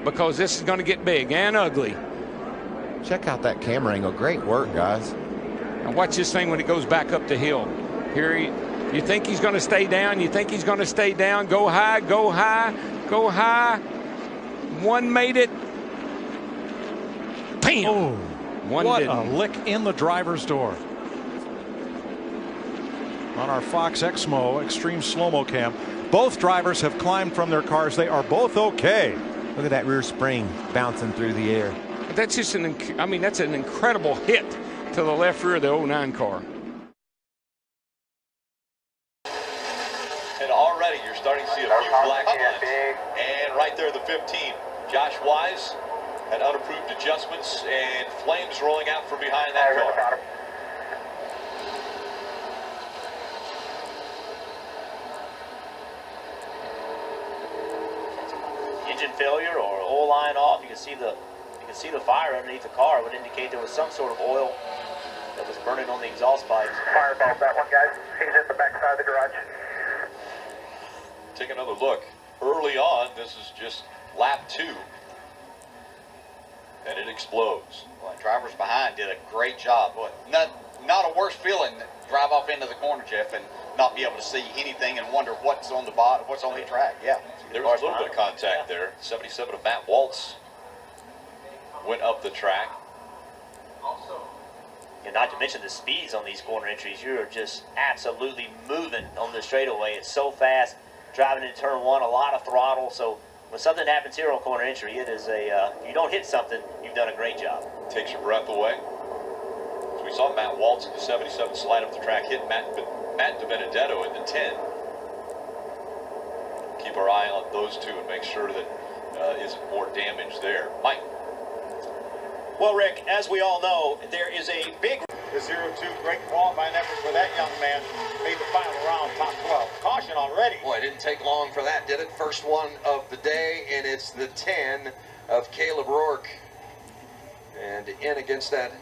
because this is going to get big and ugly. Check out that camera angle. Great work, guys. And watch this thing when it goes back up the hill. Here, you think he's going to stay down? You think he's going to stay down? Go high, go high, go high. One made it. Bam! Oh, One what didn't. a lick in the driver's door. On our Fox Exmo Extreme Slow-Mo Cam, both drivers have climbed from their cars. They are both okay. Look at that rear spring bouncing through the air. That's just that's an incredible hit to the left rear of the 09 car. And already you're starting to see a few black lines. And right there, the 15. Josh Wise had unapproved adjustments and flames rolling out from behind that car. Engine failure or oil line off. You can see the fire underneath the car. It would indicate there was some sort of oil that was burning on the exhaust pipes. Fire about that one, guys. He's at the back side of the garage. Take another look. Early on, this is just lap 2. And it explodes. Well, the drivers behind did a great job. Boy, not a worse feeling than drive off into the corner, Jeff, and not be able to see anything and wonder what's on the bottom, what's on the track. Yeah. There was a little bit of contact there. 77 of Matt Waltz went up the track. And not to mention the speeds on these corner entries. You are just absolutely moving on the straightaway. It's so fast. Driving in turn 1, a lot of throttle. So when something happens here on corner entry, it is if you don't hit something, you've done a great job. Takes your breath away. So we saw Matt Waltz in the 77 slide up the track, hit Matt DiBenedetto in the 10. Keep our eye on those two and make sure that isn't more damage there. Mike. Well, Rick, as we all know, there is a big... The 0-2, great qualifying effort for that young man. Made the final round, top 12. Caution already. Boy, it didn't take long for that, did it? First one of the day, and it's the 10 of Caleb Rourke. And in against that,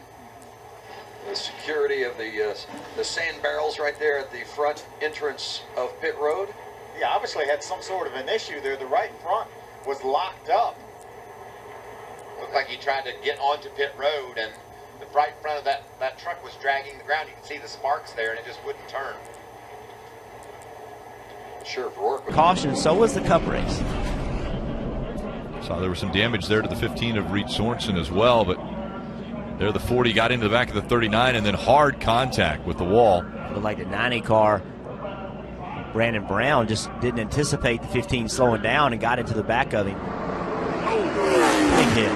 the security of the sand barrels right there at the front entrance of pit road. He obviously had some sort of an issue there. The right front was locked up. Looked like he tried to get onto pit road, and the right front of that truck was dragging the ground. You can see the sparks there, and it just wouldn't turn. Sure, for work. Caution, so was the cup race. Saw there was some damage there to the 15 of Reed Sorensen as well, but there the 40 got into the back of the 39 and then hard contact with the wall. Looked like the 90 car, Brandon Brown, just didn't anticipate the 15 slowing down and got into the back of him. Big hit.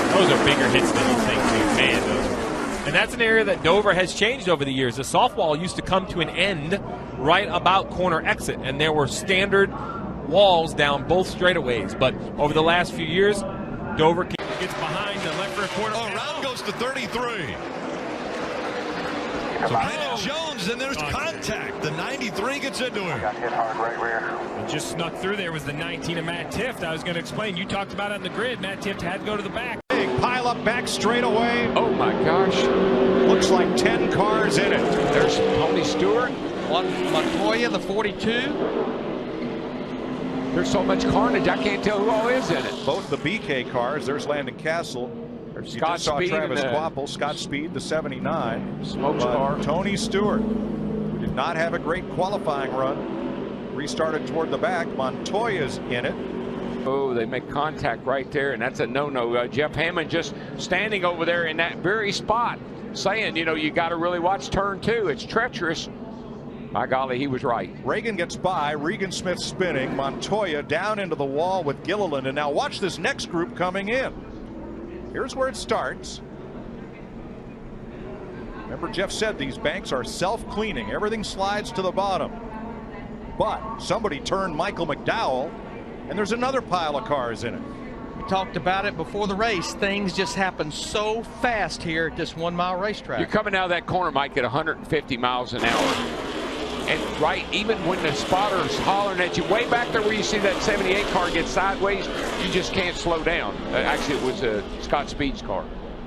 Those are bigger hits than you think, too. Man, those are. And that's an area that Dover has changed over the years. The softball used to come to an end right about corner exit, and there were standard walls down both straightaways. But over the last few years, Dover gets behind the left rear quarter. Oh, round goes to 33. So Brandon Jones, and there's contact. The 93 gets into him. Got hit hard right rear. And just snuck through there was the 19 of Matt Tift. I was going to explain. You talked about it on the grid. Matt Tift had to go to the back. Big pile up back straightaway. Oh my gosh. Looks like 10 cars in it. There's Tony Stewart. Montoya, the 42. There's so much carnage, I can't tell who all is in it. Both the BK cars. There's Landon Castle. There's You Scott just saw Speed Travis and Quapple, Scott Speed, the 79. Smokes car. Tony Stewart, who did not have a great qualifying run, restarted toward the back. Montoya's in it. Oh, they make contact right there, and that's a no-no. Jeff Hammond just standing over there in that very spot saying, you know, you got to really watch turn 2. It's treacherous. By golly, he was right. Reagan gets by. Regan Smith spinning. Montoya down into the wall with Gilliland. And now watch this next group coming in. Here's where it starts. Remember, Jeff said these banks are self-cleaning. Everything slides to the bottom. But somebody turned Michael McDowell, and there's another pile of cars in it. We talked about it before the race. Things just happen so fast here at this 1 mile racetrack. You're coming out of that corner, Mike, at 150 miles an hour. And right, even when the spotter's hollering at you, way back there where you see that 78 car get sideways, you just can't slow down. Actually, it was Scott Speed's car.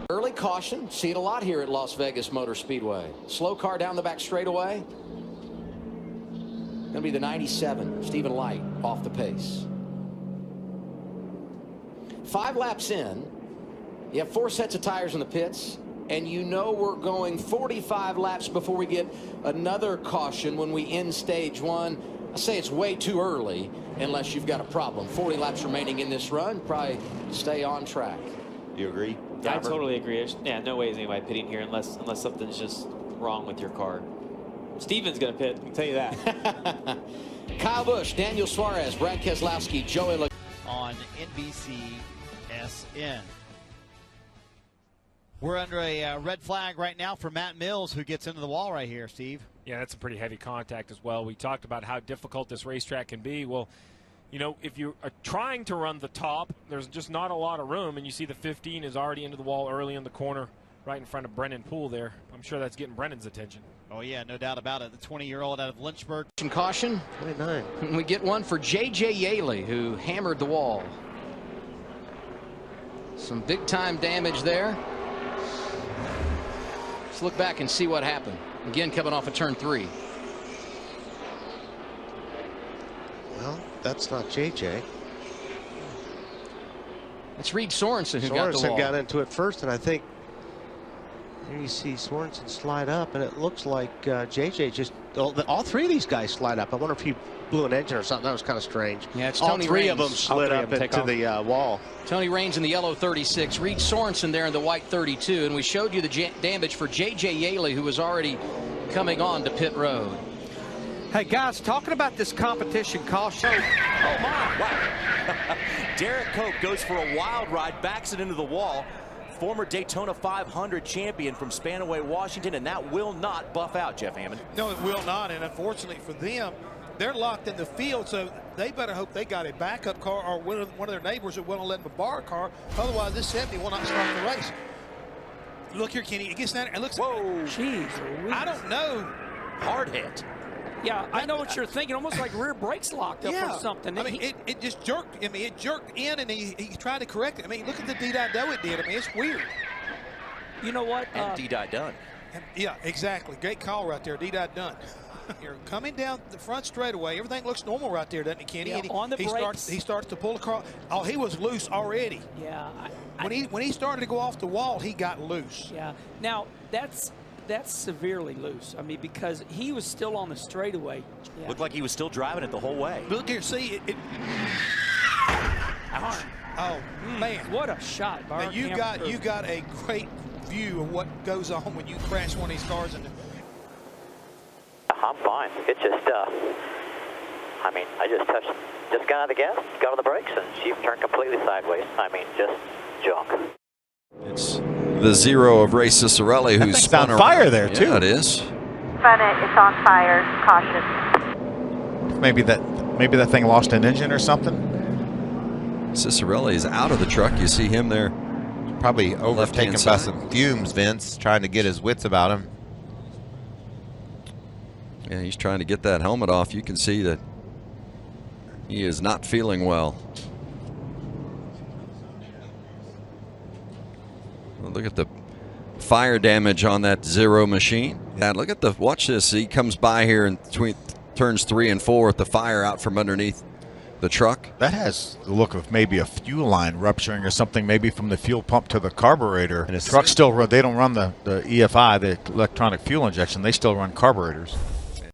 Early caution, see it a lot here at Las Vegas Motor Speedway. Slow car down the back straightaway. Gonna be the 97, Stephen Light, off the pace. 5 laps in, you have 4 sets of tires in the pits, and you know we're going 45 laps before we get another caution when we end stage 1. I say it's way too early unless you've got a problem. 40 laps remaining in this run, probably stay on track. You agree? Yeah, I totally agree. Yeah, no way is anybody pitting here unless something's just wrong with your car. Steven's going to pit, I can tell you that. Kyle Busch, Daniel Suarez, Brad Keselowski, Joey on NBCSN. We're under a red flag right now for Matt Mills, who gets into the wall right here, Steve. Yeah, that's a pretty heavy contact as well. We talked about how difficult this racetrack can be. Well, you know, if you are trying to run the top, there's just not a lot of room, and you see the 15 is already into the wall early in the corner right in front of Brennan Poole there. I'm sure that's getting Brennan's attention. Oh, yeah, no doubt about it. The 20-year-old out of Lynchburg. Caution. 29. We get one for J.J. Yaley, who hammered the wall. Some big-time damage there. Let's look back and see what happened. Again, coming off of turn 3. Well, that's not JJ. It's Reed Sorensen who got the wall. Sorensen got into it first, and I think here you see Sorensen slide up, and it looks like JJ just all 3 of these guys slide up. I wonder if he blew an engine or something. That was kind of strange. Yeah, it's all Tony 3 Raines. of them slid up into the wall. Tony Raines in the yellow 36, Reed Sorensen there in the white 32, and we showed you the damage for J.J. Yaley, who was already coming on to pit road. Hey, guys, talking about this competition caution. Oh, my. Wow. Derek Cope goes for a wild ride, backs it into the wall. Former Daytona 500 champion from Spanaway, Washington, and that will not buff out, Jeff Hammond. No, it will not, and unfortunately for them, they're locked in the field, so they better hope they got a backup car or one of their neighbors that won't let them borrow a car. Otherwise, this 70 will not start the race. Look here, Kenny. It gets down there and looks. Whoa. Jeez. I don't know. Hard hit. Yeah, I know what you're thinking. Almost like rear brakes locked up or something. I mean, it just jerked. I mean, it jerked in, and he tried to correct it. I mean, look at the D-Dot-Do it did. I mean, it's weird. You know what? And D-Dot done. Yeah, exactly. Great call right there. D-Dot done. You're coming down the front straightaway. Everything looks normal right there, doesn't it, Kenny? Yeah, on the brakes. He starts to pull the car. Oh, he was loose already. Yeah. When he started to go off the wall, he got loose. Yeah. Now that's severely loose. I mean, because he was still on the straightaway. Yeah. Looked like he was still driving it the whole way. Look here, see it. Oh man! What a shot! Now you got a great view of what goes on when you crash one of these cars into. I'm fine. It just, I mean, I just got out of the gas, got on the brakes, and she turned completely sideways. I mean, just junk. It's the zero of Ray Cicerelli, who's spun on fire there, too. Yeah, it is. Bennett, it's on fire. Caution. Maybe that thing lost an engine or something. Cicerelli is out of the truck. You see him there. Probably overtaken by some fumes, Vince, trying to get his wits about him. Yeah, he's trying to get that helmet off. You can see that he is not feeling well. Well, look at the fire damage on that zero machine. Yeah, look at watch this. He comes by here in between turns 3 and 4 with the fire out from underneath the truck. That has the look of maybe a fuel line rupturing or something, maybe from the fuel pump to the carburetor. And the truck still run. They don't run the EFI, the electronic fuel injection. They still run carburetors.